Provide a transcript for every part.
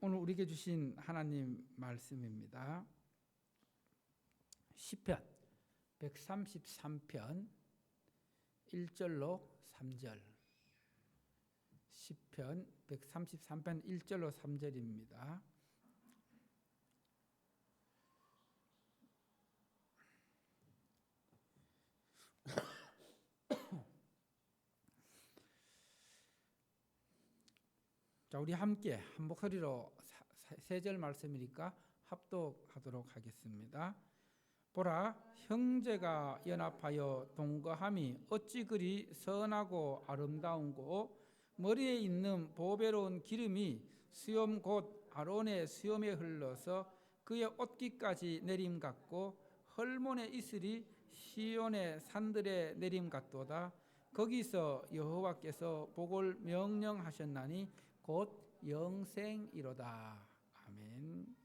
오늘 우리에게 주신 하나님 말씀입니다. 시편 133편 1절로 3절. 시편 133편 1절로 3절입니다. 자, 우리 함께 한 목소리로 세 절 말씀이니까 합독하도록 하겠습니다. 보라, 형제가 연합하여 동거함이 어찌 그리 선하고 아름다운고, 머리에 있는 보배로운 기름이 수염 곧 아론의 수염에 흘러서 그의 옷깃까지 내림 같고, 헐몬의 이슬이 시온의 산들의 내림 같도다. 거기서 여호와께서 복을 명령하셨나니 곧 영생이로다. 아멘.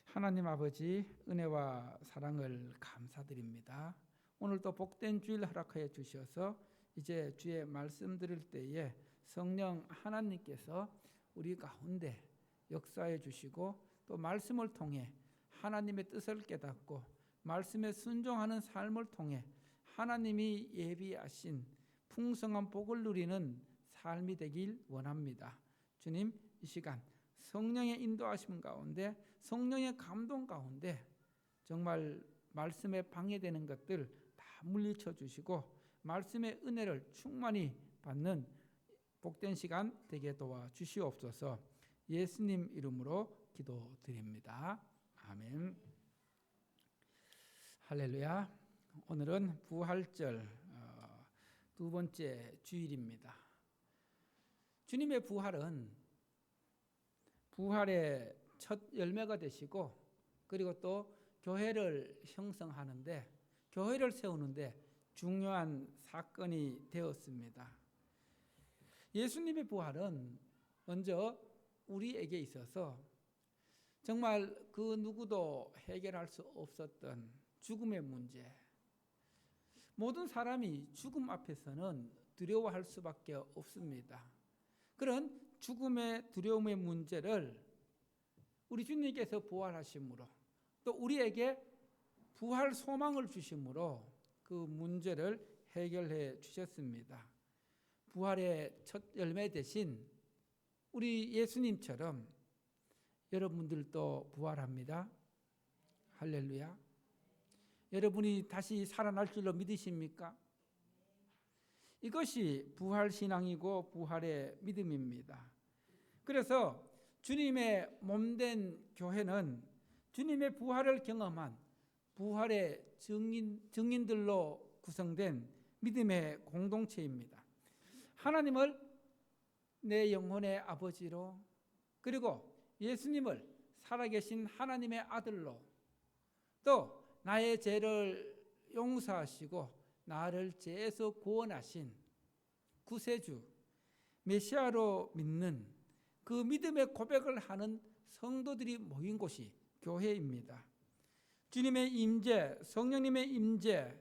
하나님 아버지, 은혜와 사랑을 감사드립니다. 오늘도 복된 주일 허락하여 주셔서 이제 주의 말씀 들을 때에 성령 하나님께서 우리 가운데 역사해 주시고, 또 말씀을 통해 하나님의 뜻을 깨닫고 말씀에 순종하는 삶을 통해 하나님이 예비하신 풍성한 복을 누리는 삶이 되길 원합니다. 주님, 이 시간 성령의 인도하심 가운데, 성령의 감동 가운데 정말 말씀에 방해되는 것들 다 물리쳐 주시고 말씀의 은혜를 충만히 받는 복된 시간 되게 도와 주시옵소서. 예수님 이름으로 기도드립니다. 아멘. 할렐루야. 오늘은 부활절 두 번째 주일입니다. 주님의 부활은 부활의 첫 열매가 되시고, 그리고 또 교회를 형성하는데, 교회를 세우는데 중요한 사건이 되었습니다. 예수님의 부활은 먼저 우리에게 있어서 정말 그 누구도 해결할 수 없었던 죽음의 문제, 모든 사람이 죽음 앞에서는 두려워할 수밖에 없습니다. 그런 죽음의 두려움의 문제를 우리 주님께서 부활하심으로, 또 우리에게 부활 소망을 주심으로 그 문제를 해결해 주셨습니다. 부활의 첫 열매 대신 우리 예수님처럼 여러분들도 부활합니다. 할렐루야. 여러분이 다시 살아날 줄로 믿으십니까? 이것이 부활신앙이고 부활의 믿음입니다. 그래서 주님의 몸된 교회는 주님의 부활을 경험한 부활의 증인들로 구성된 믿음의 공동체입니다. 하나님을 내 영혼의 아버지로, 그리고 예수님을 살아계신 하나님의 아들로, 또 나의 죄를 용서하시고 나를 죄에서 구원하신 구세주 메시아로 믿는 그 믿음의 고백을 하는 성도들이 모인 곳이 교회입니다. 주님의 임재, 성령님의 임재,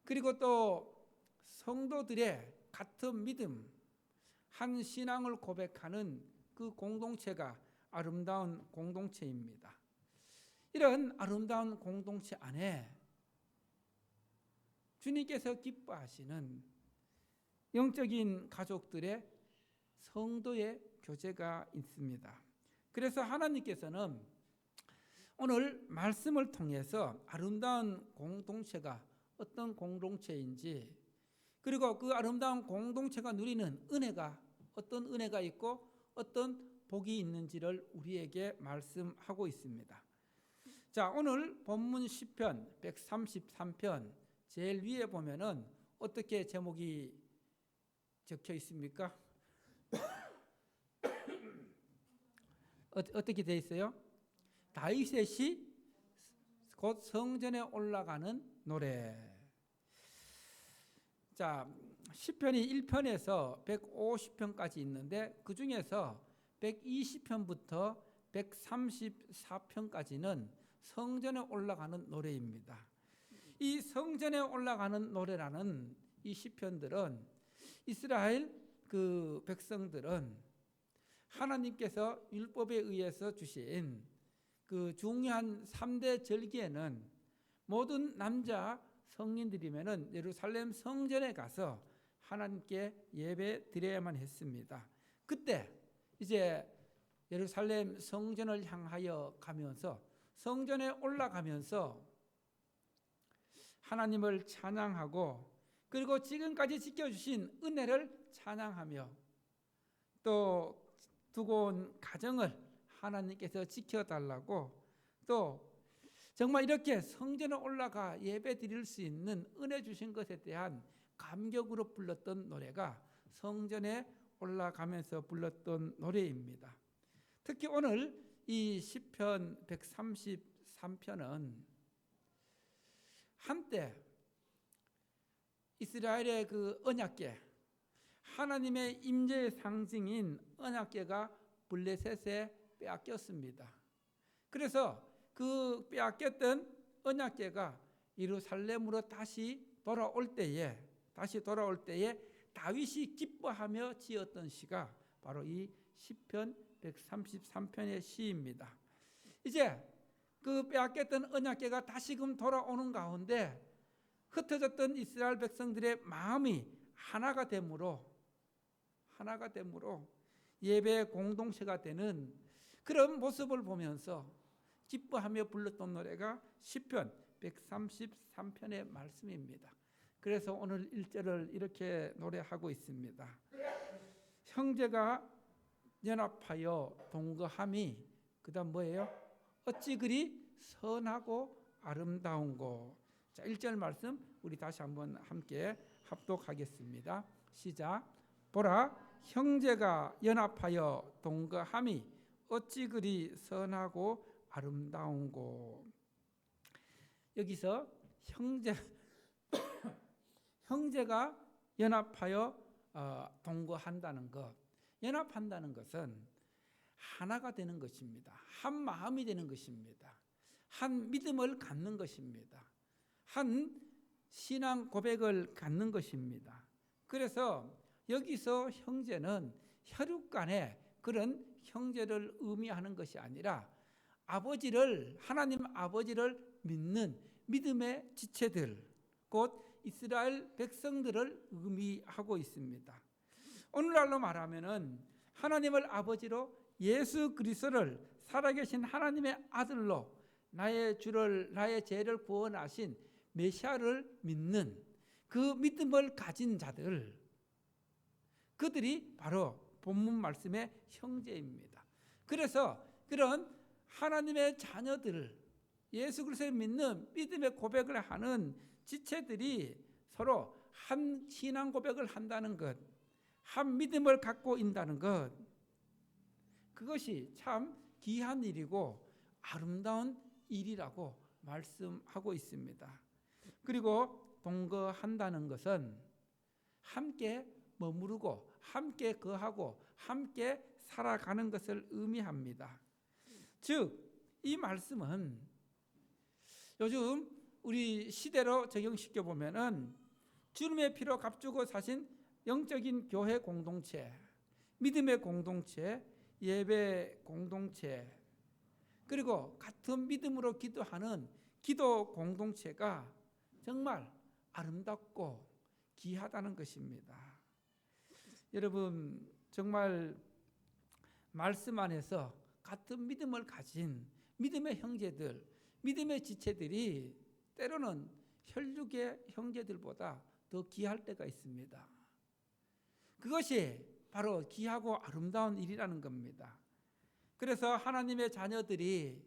그리고 또 성도들의 같은 믿음, 한 신앙을 고백하는 그 공동체가 아름다운 공동체입니다. 이런 아름다운 공동체 안에 주님께서 기뻐하시는 영적인 가족들의 성도의 교제가 있습니다. 그래서 하나님께서는 오늘 말씀을 통해서 아름다운 공동체가 어떤 공동체인지, 그리고 그 아름다운 공동체가 누리는 은혜가 어떤 은혜가 있고 어떤 복이 있는지를 우리에게 말씀하고 있습니다. 자, 오늘 본문 시편 133편 제일 위에 보면은 어떻게 제목이 적혀 있습니까? 어떻게 되어 있어요? 다윗의 시 곧 성전에 올라가는 노래. 자, 시편이 1편에서 150편까지 있는데 그 중에서 120편부터 134편까지는 성전에 올라가는 노래입니다. 이 성전에 올라가는 노래라는 이 시편들은 이스라엘 그 백성들은 하나님께서 율법에 의해서 주신 그 중요한 3대 절기에는 모든 남자 성인들이면은 예루살렘 성전에 가서 하나님께 예배 드려야만 했습니다. 그때 이제 예루살렘 성전을 향하여 가면서 성전에 올라가면서 하나님을 찬양하고 그리고 지금까지 지켜주신 은혜를 찬양하며 또 두고 온 가정을 하나님께서 지켜달라고 또 정말 이렇게 성전에 올라가 예배 드릴 수 있는 은혜 주신 것에 대한 감격으로 불렀던 노래가 성전에 올라가면서 불렀던 노래입니다. 특히 오늘 이 시편 133편은 한때 이스라엘의 그 언약궤, 하나님의 임재의 상징인 언약궤가 블레셋에 빼앗겼습니다. 그래서 그 빼앗겼던 언약궤가 예루살렘으로 다시 돌아올 때에 다윗이 기뻐하며 지었던 시가 바로 이 시편 133편의 시입니다. 이제 그 빼앗겼던 언약궤가 다시금 돌아오는 가운데 흩어졌던 이스라엘 백성들의 마음이 하나가 됨으로 예배 공동체가 되는 그런 모습을 보면서 기뻐하며 불렀던 노래가 시편 133편의 말씀입니다. 그래서 오늘 1절을 이렇게 노래하고 있습니다. 형제가 연합하여 동거함이 그다음 뭐예요? 어찌 그리 선하고 아름다운고. 자, 1절 말씀 우리 다시 한번 함께 합독하겠습니다. 시작. 보라, 형제가 연합하여 동거함이 어찌 그리 선하고 아름다운고. 여기서 형제가 연합하여 동거한다는 것, 연합한다는 것은 하나가 되는 것입니다. 한 마음이 되는 것입니다. 한 믿음을 갖는 것입니다. 한 신앙 고백을 갖는 것입니다. 그래서 여기서 형제는 혈육 간의 그런 형제를 의미하는 것이 아니라 하나님 아버지를 믿는 믿음의 지체들, 곧 이스라엘 백성들을 의미하고 있습니다. 오늘날로 말하면은 하나님을 아버지로 예수 그리스도를 살아계신 하나님의 아들로 나의 죄를 구원하신 메시아를 믿는 그 믿음을 가진 자들, 그들이 바로 본문 말씀의 형제입니다. 그래서 그런 하나님의 자녀들, 예수 그리스도를 믿는 믿음의 고백을 하는 지체들이 서로 한 신앙 고백을 한다는 것, 한 믿음을 갖고 있다는 것, 그것이 참 귀한 일이고 아름다운 일이라고 말씀하고 있습니다. 그리고 동거한다는 것은 함께 머무르고 함께 거하고 함께 살아가는 것을 의미합니다. 즉, 이 말씀은 요즘 우리 시대로 적용시켜 보면은 주님의 피로 값주고 사신 영적인 교회 공동체, 믿음의 공동체, 예배 공동체, 그리고 같은 믿음으로 기도하는 기도 공동체가 정말 아름답고 귀하다는 것입니다. 여러분, 정말 말씀 안에서 같은 믿음을 가진 믿음의 형제들, 믿음의 지체들이 때로는 혈육의 형제들보다 더 귀할 때가 있습니다. 그것이 바로 귀하고 아름다운 일이라는 겁니다. 그래서 하나님의 자녀들이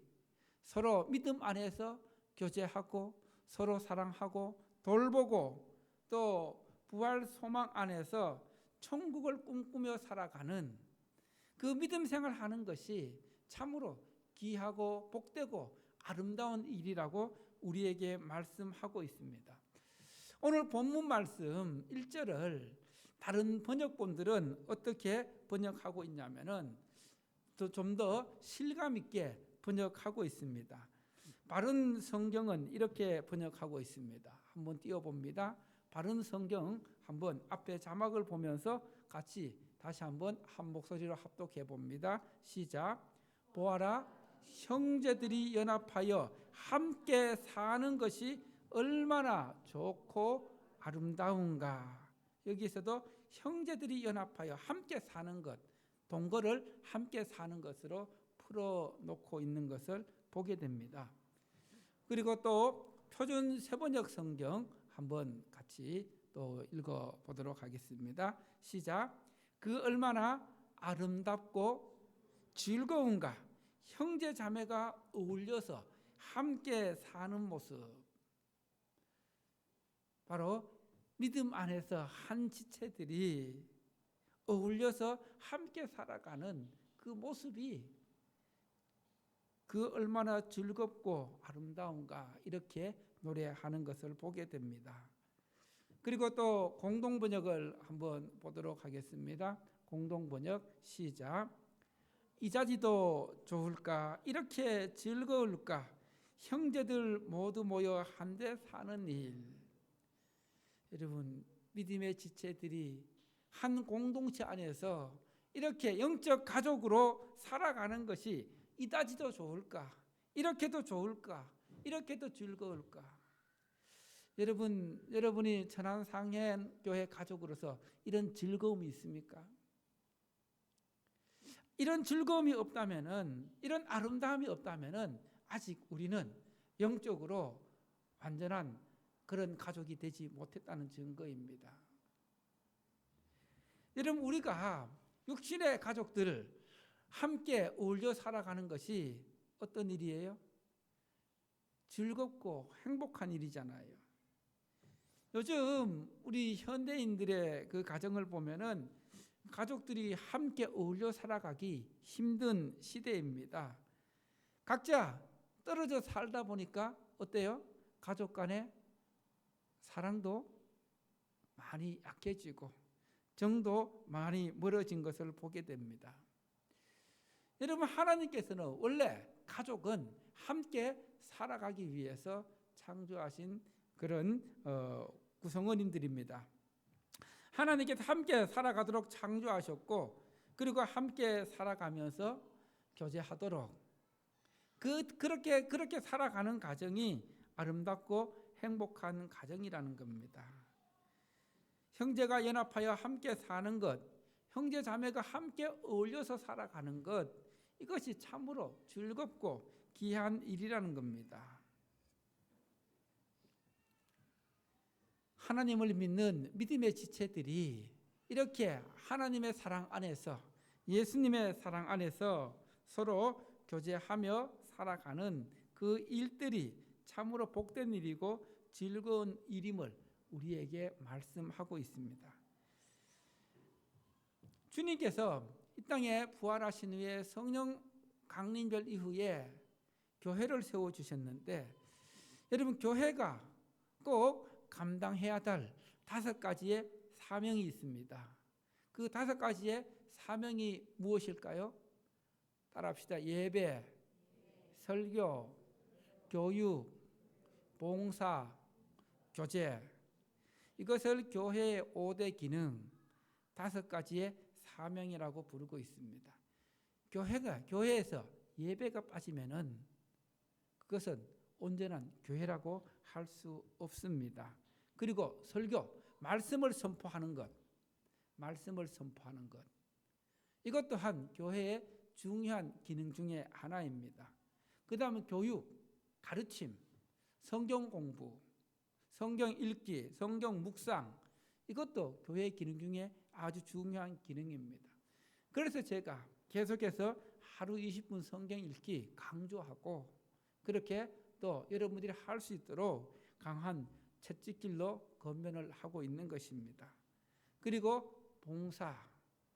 서로 믿음 안에서 교제하고 서로 사랑하고 돌보고 또 부활 소망 안에서 천국을 꿈꾸며 살아가는 그 믿음 생활하는 것이 참으로 귀하고 복되고 아름다운 일이라고 우리에게 말씀하고 있습니다. 오늘 본문 말씀 1절을 다른 번역본들은 어떻게 번역하고 있냐면은 좀 더 실감 있게 번역하고 있습니다. 바른 성경은 이렇게 번역하고 있습니다. 한번 띄워봅니다. 바른 성경 한번 앞에 자막을 보면서 같이 다시 한번 한 목소리로 합독해 봅니다. 시작. 보아라, 형제들이 연합하여 함께 사는 것이 얼마나 좋고 아름다운가. 여기서도 형제들이 연합하여 함께 사는 것, 동거를 함께 사는 것으로 풀어놓고 있는 것을 보게 됩니다. 그리고 또 표준 세번역 성경 한번 같이 또 읽어보도록 하겠습니다. 시작. 그 얼마나 아름답고 즐거운가. 형제 자매가 어울려서 함께 사는 모습. 바로 믿음 안에서 한 지체들이 어울려서 함께 살아가는 그 모습이 그 얼마나 즐겁고 아름다운가 이렇게 노래하는 것을 보게 됩니다. 그리고 또 공동번역을 한번 보도록 하겠습니다. 공동번역 시작. 이자지도 좋을까? 이렇게 즐거울까? 형제들 모두 모여 한데 사는 일. 여러분, 믿음의 지체들이 한 공동체 안에서 이렇게 영적 가족으로 살아가는 것이 이다지도 좋을까? 이렇게도 좋을까? 이렇게도 즐거울까? 여러분이 천안상hen교회 가족으로서 이런 즐거움이 있습니까? 이런 즐거움이 없다면은, 이런 아름다움이 없다면은 아직 우리는 영적으로 완전한 그런 가족이 되지 못했다는 증거입니다. 여러분, 우리가 육신의 가족들 함께 어울려 살아가는 것이 어떤 일이에요? 즐겁고 행복한 일이잖아요. 요즘 우리 현대인들의 그 가정을 보면은 가족들이 함께 어울려 살아가기 힘든 시대입니다. 각자 떨어져 살다 보니까 어때요? 가족 간의 사랑도 많이 약해지고 정도 많이 멀어진 것을 보게 됩니다. 여러분, 하나님께서는 원래 가족은 함께 살아가기 위해서 창조하신 그런 구성원인들입니다. 하나님께서 함께 살아가도록 창조하셨고, 그리고 함께 살아가면서 교제하도록 그렇게 살아가는 가정이 아름답고 행복한 가정이라는 겁니다. 형제가 연합하여 함께 사는 것, 형제 자매가 함께 어울려서 살아가는 것, 이것이 참으로 즐겁고 귀한 일이라는 겁니다. 하나님을 믿는 믿음의 지체들이 이렇게 하나님의 사랑 안에서, 예수님의 사랑 안에서 서로 교제하며 살아가는 그 일들이 참으로 복된 일이고 즐거운 일임을 우리에게 말씀하고 있습니다. 주님께서 이 땅에 부활하신 후에 성령 강림절 이후에 교회를 세워주셨는데, 여러분, 교회가 꼭 감당해야 할 5가지의 사명이 있습니다. 그 5가지의 사명이 무엇일까요? 따라합시다. 예배, 설교, 교육, 봉사, 교제. 이것을 교회의 5대 기능, 5가지의 사명이라고 부르고 있습니다. 교회에서 예배가 빠지면은 그것은 온전한 교회라고 할 수 없습니다. 그리고 설교, 말씀을 선포하는 것, 이것 또한 교회의 중요한 기능 중에 하나입니다. 그 다음은 교육, 가르침, 성경 공부, 성경 읽기, 성경 묵상, 이것도 교회의 기능 중에 아주 중요한 기능입니다. 그래서 제가 계속해서 하루 20분 성경 읽기 강조하고, 그렇게 또 여러분들이 할 수 있도록 강한 채찍질로 권면을 하고 있는 것입니다. 그리고 봉사,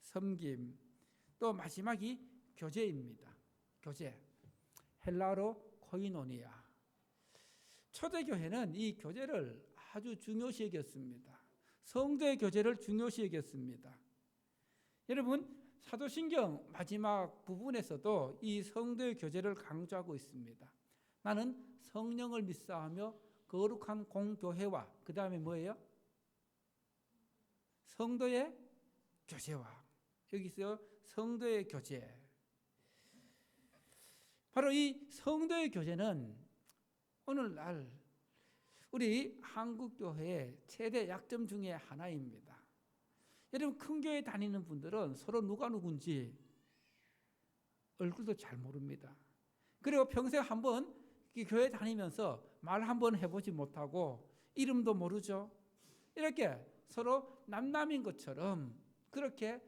섬김, 또 마지막이 교제입니다. 교제, 헬라어로 코이노니아. 초대교회는 이 교제를 아주 중요시 여겼습니다. 성도의 교제를 중요시 여겼습니다. 여러분, 사도신경 마지막 부분에서도 이 성도의 교제를 강조하고 있습니다. 나는 성령을 믿사하며 거룩한 공교회와, 그 다음에 뭐예요? 성도의 교제와. 여기서 성도의 교제. 바로 이 성도의 교제는 오늘날 우리 한국교회의 최대 약점 중에 하나입니다. 여러분, 큰 교회 다니는 분들은 서로 누가 누군지 얼굴도 잘 모릅니다. 그리고 평생 한번 교회 다니면서 말 한번 해보지 못하고 이름도 모르죠. 이렇게 서로 남남인 것처럼 그렇게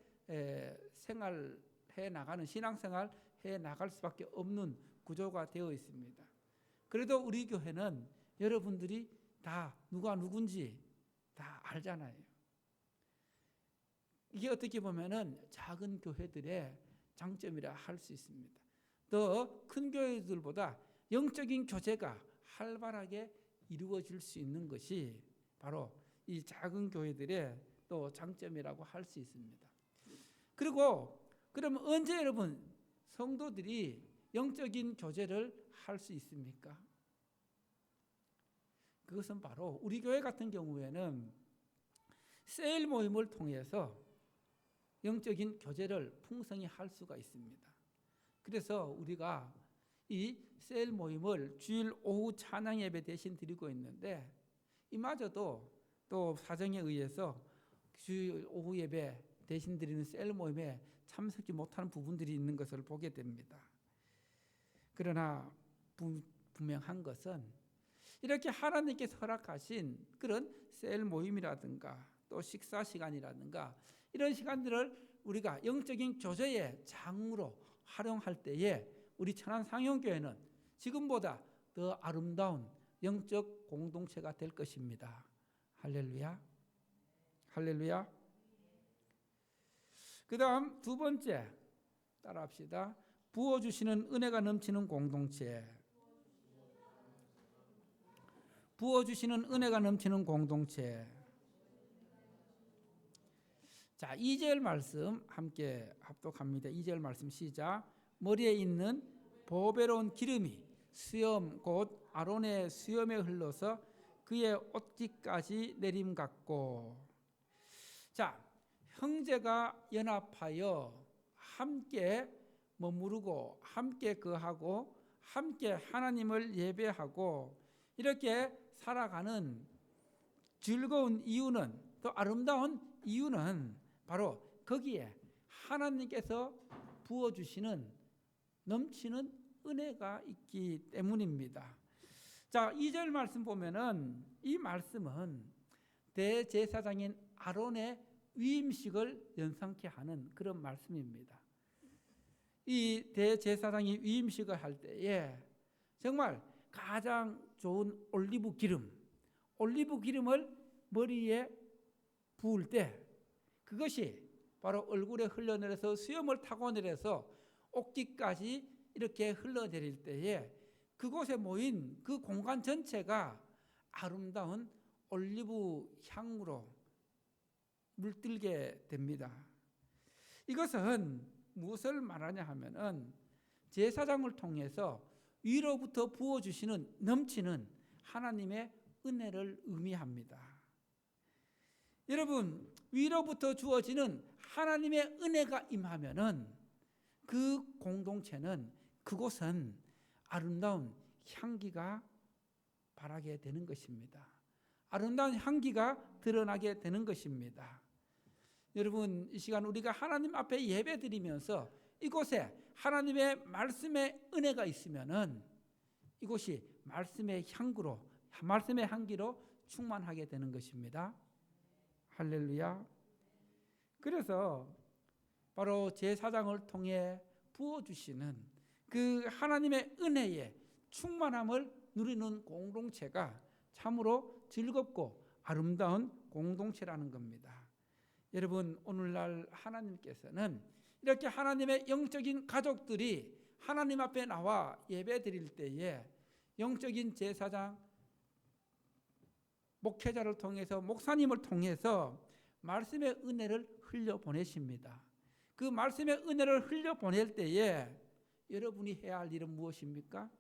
생활해 나가는, 신앙생활 해 나갈 수밖에 없는 구조가 되어 있습니다. 그래도 우리 교회는 여러분들이 다 누가 누군지 다 알잖아요. 이게 어떻게 보면은 작은 교회들의 장점이라 할 수 있습니다. 더 큰 교회들보다 영적인 교제가 활발하게 이루어질 수 있는 것이 바로 이 작은 교회들의 또 장점이라고 할 수 있습니다. 그리고 그럼 언제 여러분 성도들이 영적인 교제를 할 수 있습니까? 그것은 바로 우리 교회 같은 경우에는 셀 모임을 통해서 영적인 교제를 풍성히 할 수가 있습니다. 그래서 우리가 이 셀 모임을 주일 오후 찬양 예배 대신 드리고 있는데 이마저도 또 사정에 의해서 주일 오후 예배 대신 드리는 셀 모임에 참석지 못하는 부분들이 있는 것을 보게 됩니다. 그러나 분명한 것은 이렇게 하나님께서 허락하신 그런 셀 모임이라든가 또 식사 시간이라든가 이런 시간들을 우리가 영적인 교제의 장으로 활용할 때에 우리 천안상용교회는 지금보다 더 아름다운 영적 공동체가 될 것입니다. 할렐루야. 할렐루야. 그 다음 두 번째 따라합시다. 부어주시는 은혜가 넘치는 공동체. 부어주시는 은혜가 넘치는 공동체. 자, 2절 말씀 함께 합독합니다. 2절 말씀 시작. 머리에 있는 보배로운 기름이 수염 곧 아론의 수염에 흘러서 그의 옷깃까지 내림 같고. 자, 형제가 연합하여 함께 머무르고 함께 거하고 함께 하나님을 예배하고 이렇게 살아가는 즐거운 이유는, 또 아름다운 이유는 바로 거기에 하나님께서 부어주시는 넘치는 은혜가 있기 때문입니다. 자, 2절 말씀 보면은 이 말씀은 대제사장인 아론의 위임식을 연상케 하는 그런 말씀입니다. 이 대제사장이 위임식을 할 때에 정말 가장 좋은 올리브 기름을 머리에 부을 때 그것이 바로 얼굴에 흘러내려서 수염을 타고 내려서 옷깃까지 이렇게 흘러내릴 때에 그곳에 모인 그 공간 전체가 아름다운 올리브 향으로 물들게 됩니다. 이것은 무엇을 말하냐 하면은 제사장을 통해서 위로부터 부어주시는 넘치는 하나님의 은혜를 의미합니다. 여러분, 위로부터 주어지는 하나님의 은혜가 임하면은 그 공동체는, 그곳은 아름다운 향기가 발하게 되는 것입니다. 아름다운 향기가 드러나게 되는 것입니다. 여러분, 이 시간 우리가 하나님 앞에 예배드리면서 이곳에 하나님의 말씀의 은혜가 있으면은 이곳이 말씀의 향기로 충만하게 되는 것입니다. 할렐루야. 그래서 바로 제사장을 통해 부어주시는 그 하나님의 은혜의 충만함을 누리는 공동체가 참으로 즐겁고 아름다운 공동체라는 겁니다. 여러분, 오늘날 하나님께서는 이렇게 하나님의 영적인 가족들이 하나님 앞에 나와 예배 드릴 때에 영적인 제사장, 목회자를 통해서, 목사님을 통해서 말씀의 은혜를 흘려보내십니다. 그 말씀의 은혜를 흘려보낼 때에 여러분이 해야 할 일은 무엇입니까?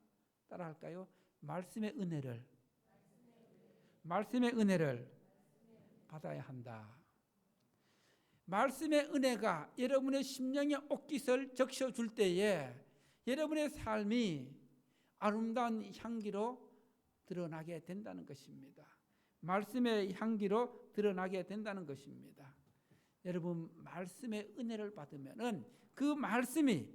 따라할까요? 말씀의 은혜를 받아야 한다. 말씀의 은혜가 여러분의 심령의 옷깃을 적셔줄 때에 여러분의 삶이 아름다운 향기로 드러나게 된다는 것입니다. 말씀의 향기로 드러나게 된다는 것입니다. 여러분, 말씀의 은혜를 받으면은 그 말씀이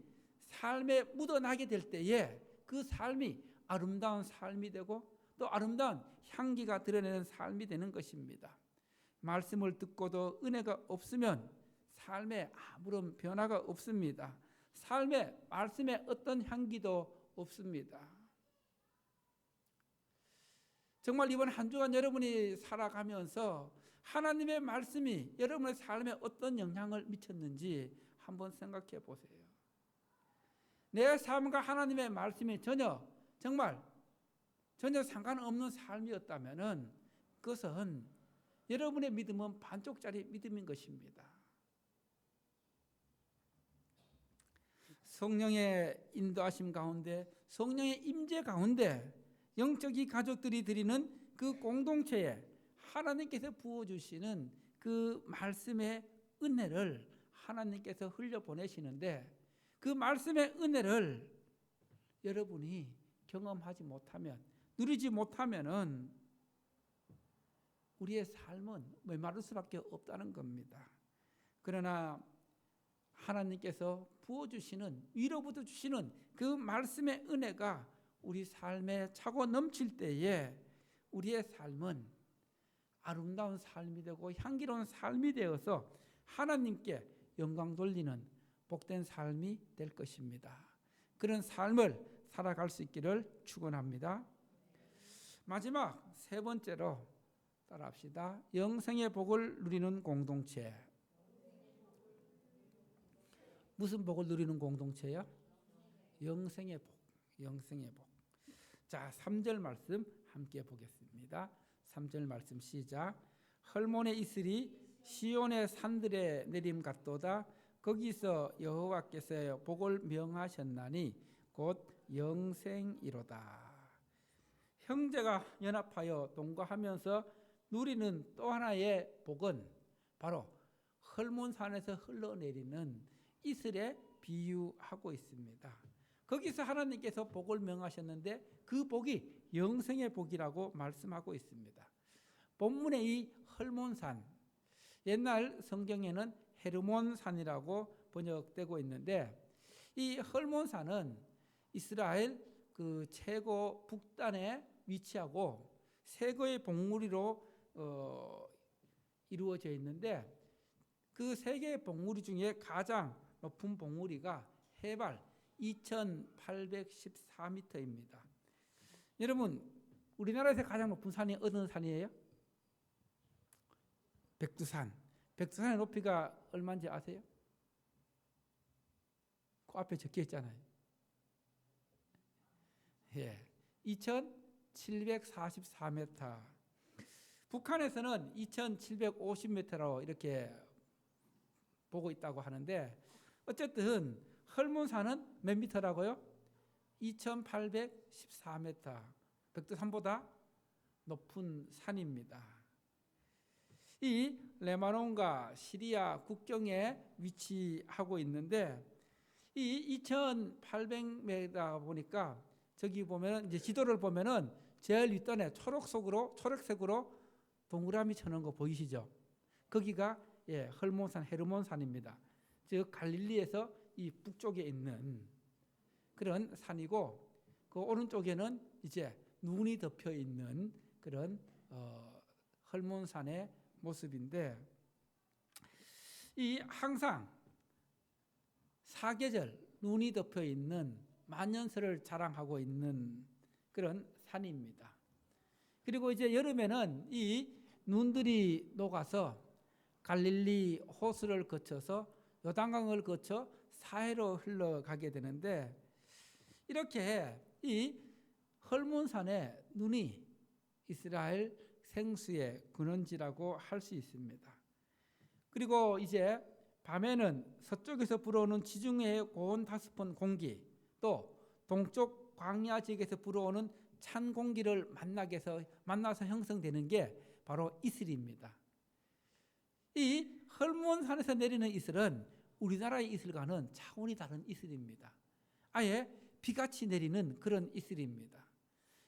삶에 묻어나게 될 때에 그 삶이 아름다운 삶이 되고 또 아름다운 향기가 드러내는 삶이 되는 것입니다. 말씀을 듣고도 은혜가 없으면 삶에 아무런 변화가 없습니다. 삶에 말씀에 어떤 향기도 없습니다. 정말 이번 한 주간 여러분이 살아가면서 하나님의 말씀이 여러분의 삶에 어떤 영향을 미쳤는지 한번 생각해 보세요. 내 삶과 하나님의 말씀이 전혀 상관없는 삶이었다면 그것은 여러분의 믿음은 반쪽짜리 믿음인 것입니다. 성령의 인도하심 가운데, 성령의 임재 가운데 영적인 가족들이 드리는 그 공동체에 하나님께서 부어주시는 그 말씀의 은혜를 하나님께서 흘려보내시는데 그 말씀의 은혜를 여러분이 경험하지 못하면, 누리지 못하면은 우리의 삶은 메마를 수밖에 없다는 겁니다. 그러나 하나님께서 부어주시는, 위로부터 주시는 그 말씀의 은혜가 우리 삶에 차고 넘칠 때에 우리의 삶은 아름다운 삶이 되고 향기로운 삶이 되어서 하나님께 영광 돌리는 복된 삶이 될 것입니다. 그런 삶을 살아갈 수 있기를 축원합니다. 마지막 세 번째로 따라합시다. 영생의 복을 누리는 공동체. 무슨 복을 누리는 공동체요? 영생의 복. 영생의 복. 자, 3절 말씀 함께 보겠습니다. 3절 말씀 시작. 헐몬의 이슬이 시온의 산들에 내림 같도다. 거기서 여호와께서 복을 명하셨나니 곧 영생이로다. 형제가 연합하여 동거하면서 누리는 또 하나의 복은 바로 헐몬산에서 흘러내리는 이슬에 비유하고 있습니다. 거기서 하나님께서 복을 명하셨는데 그 복이 영생의 복이라고 말씀하고 있습니다. 본문의 이 헐몬산, 옛날 성경에는 헤르몬산이라고 번역되고 있는데 이 헐몬산은 이스라엘 그 최고 북단에 위치하고 세 개의 봉우리로 이루어져 있는데 그 세 개의 봉우리 중에 가장 높은 봉우리가 해발 2814m입니다. 여러분, 우리나라에서 가장 높은 산이 어느 산이에요? 백두산. 백두산의 높이가 얼마인지 아세요? 그 앞에 적혀 있잖아요. 예, 2744m. 북한에서는 2750m로 이렇게 보고 있다고 하는데 어쨌든 헐몬산은 몇 미터라고요? 2814m. 백두산보다 높은 산입니다. 이 레바논과 시리아 국경에 위치하고 있는데 이 2800m 보니까 저기 보면 이제 지도를 보면은 제일 윗단에 초록색으로 동그라미 쳐놓은 거 보이시죠? 거기가 헐몬산, 헤르몬산입니다. 즉 갈릴리에서 이 북쪽에 있는 그런 산이고 그 오른쪽에는 이제 눈이 덮여 있는 그런 헐몬산의 모습인데 이 항상 사계절 눈이 덮여 있는 만년설을 자랑하고 있는 그런 산입니다. 그리고 이제 여름에는 이 눈들이 녹아서 갈릴리 호수를 거쳐서 요단강을 거쳐 사해로 흘러가게 되는데 이렇게 이 헐몬산의 눈이 이스라엘 생수의 근원지라고 할 수 있습니다. 그리고 이제 밤에는 서쪽에서 불어오는 지중해의 고온 다습한 공기, 또 동쪽 광야 지역에서 불어오는 찬 공기를 만나서 형성되는 게 바로 이슬입니다. 이 헐몬산에서 내리는 이슬은 우리나라의 이슬과는 차원이 다른 이슬입니다. 아예 비같이 내리는 그런 이슬입니다.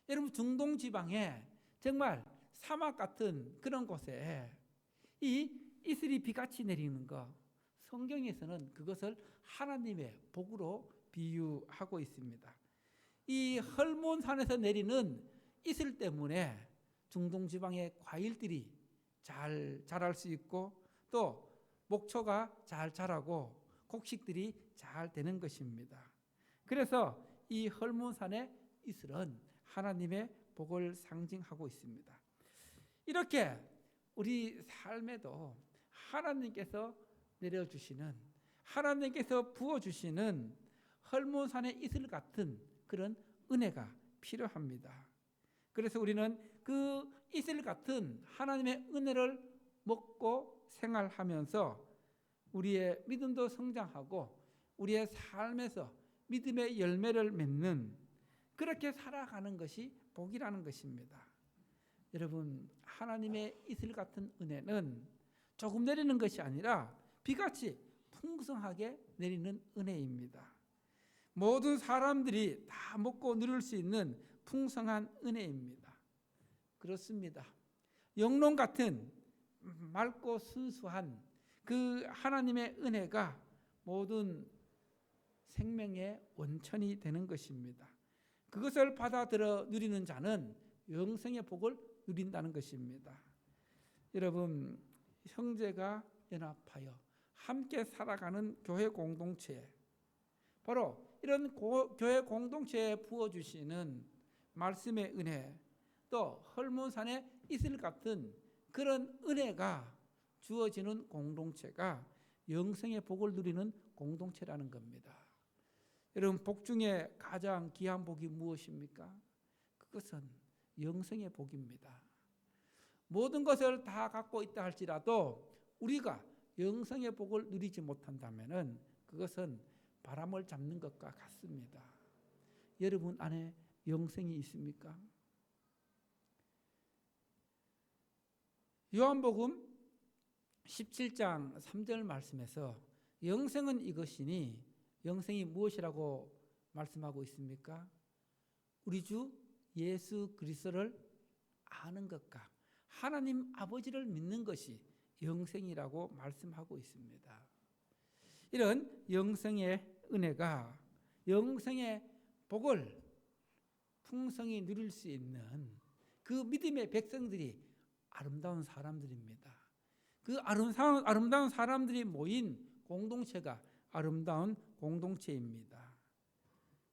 여러분, 중동 지방에 정말 사막 같은 그런 곳에 이 이슬이 비같이 내리는 것, 성경에서는 그것을 하나님의 복으로 비유하고 있습니다. 이 헐몬산에서 내리는 이슬 때문에 중동 지방의 과일들이 잘 자랄 수 있고 또 목초가 잘 자라고 곡식들이 잘 되는 것입니다. 그래서 이 헐몬산의 이슬은 하나님의 복을 상징하고 있습니다. 이렇게 우리 삶에도 하나님께서 내려주시는, 하나님께서 부어주시는 헐몬산의 이슬 같은 그런 은혜가 필요합니다. 그래서 우리는 그 이슬 같은 하나님의 은혜를 먹고 생활하면서 우리의 믿음도 성장하고 우리의 삶에서 믿음의 열매를 맺는, 그렇게 살아가는 것이 복이라는 것입니다. 여러분, 하나님의 이슬 같은 은혜는 조금 내리는 것이 아니라 비같이 풍성하게 내리는 은혜입니다. 모든 사람들이 다 먹고 누릴 수 있는 풍성한 은혜입니다. 그렇습니다. 영롱 같은 맑고 순수한 그 하나님의 은혜가 모든 생명의 원천이 되는 것입니다. 그것을 받아들여 누리는 자는 영생의 복을 누린다는 것입니다. 여러분, 형제가 연합하여 함께 살아가는 교회 공동체, 바로 이런 교회 공동체에 부어주시는 말씀의 은혜, 또 헐몬산의 이슬 같은 그런 은혜가 주어지는 공동체가 영생의 복을 누리는 공동체라는 겁니다. 여러분, 복 중에 가장 귀한 복이 무엇입니까? 그것은 영생의 복입니다. 모든 것을 다 갖고 있다 할지라도 우리가 영생의 복을 누리지 못한다면 그것은 바람을 잡는 것과 같습니다. 여러분 안에 영생이 있습니까? 요한복음 17장 3절 말씀에서 영생은 이것이니, 영생이 무엇이라고 말씀하고 있습니까? 우리 주 예수 그리스도를 아는 것과 하나님 아버지를 믿는 것이 영생이라고 말씀하고 있습니다. 이런 영생의 은혜가, 영생의 복을 풍성히 누릴 수 있는 그 믿음의 백성들이 아름다운 사람들입니다. 그 아름다운 사람들이 모인 공동체가 아름다운 공동체입니다.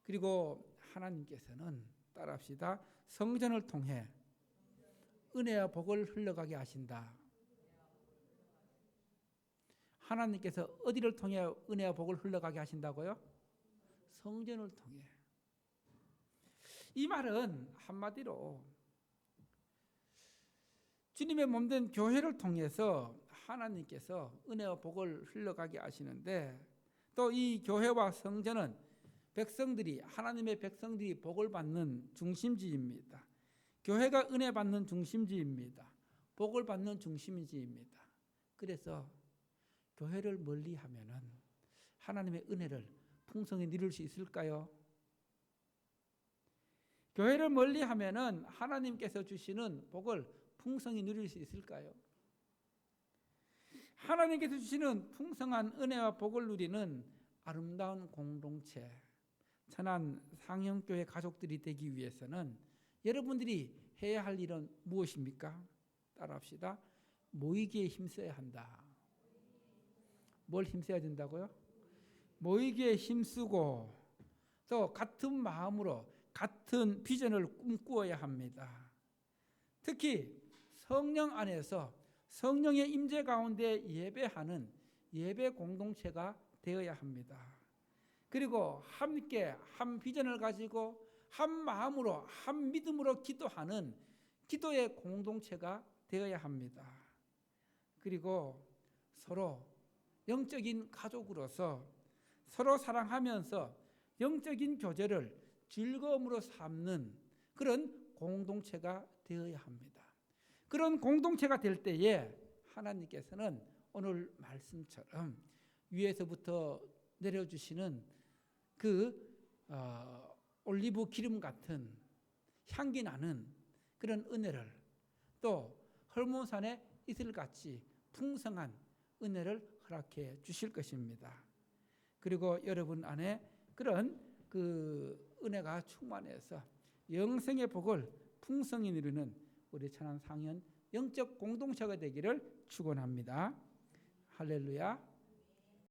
그리고 하나님께서는, 따라합시다, 성전을 통해 은혜와 복을 흘러가게 하신다. 하나님께서 어디를 통해 은혜와 복을 흘러가게 하신다고요? 성전을 통해. 이 말은 한마디로 주님의 몸된 교회를 통해서 하나님께서 은혜와 복을 흘러가게 하시는데, 또 이 교회와 성전은 백성들이, 하나님의 백성들이 복을 받는 중심지입니다. 교회가 은혜 받는 중심지입니다. 복을 받는 중심지입니다. 그래서 교회를 멀리하면은 하나님의 은혜를 풍성히 누릴 수 있을까요? 교회를 멀리하면은 하나님께서 주시는 복을 풍성히 누릴 수 있을까요? 하나님께서 주시는 풍성한 은혜와 복을 누리는 아름다운 공동체, 천안 상형교회 가족들이 되기 위해서는 여러분들이 해야 할 일은 무엇입니까? 따라합시다. 모이기에 힘써야 한다. 뭘 힘써야 된다고요? 모이기에 힘쓰고 또 같은 마음으로 같은 비전을 꿈꾸어야 합니다. 특히 성령 안에서 성령의 임재 가운데 예배하는 예배 공동체가 되어야 합니다. 그리고 함께 한 비전을 가지고 한 마음으로 한 믿음으로 기도하는 기도의 공동체가 되어야 합니다. 그리고 서로 영적인 가족으로서 서로 사랑하면서 영적인 교제를 즐거움으로 삼는 그런 공동체가 되어야 합니다. 그런 공동체가 될 때에 하나님께서는 오늘 말씀처럼 위에서부터 내려주시는 그 올리브 기름 같은 향기 나는 그런 은혜를, 또 헐몬산의 이슬같이 풍성한 은혜를 허락해 주실 것입니다. 그리고 여러분 안에 그런 그 은혜가 충만해서 영생의 복을 풍성히 누리는 우리 천안 상현 영적 공동체가 되기를 축원합니다. 할렐루야.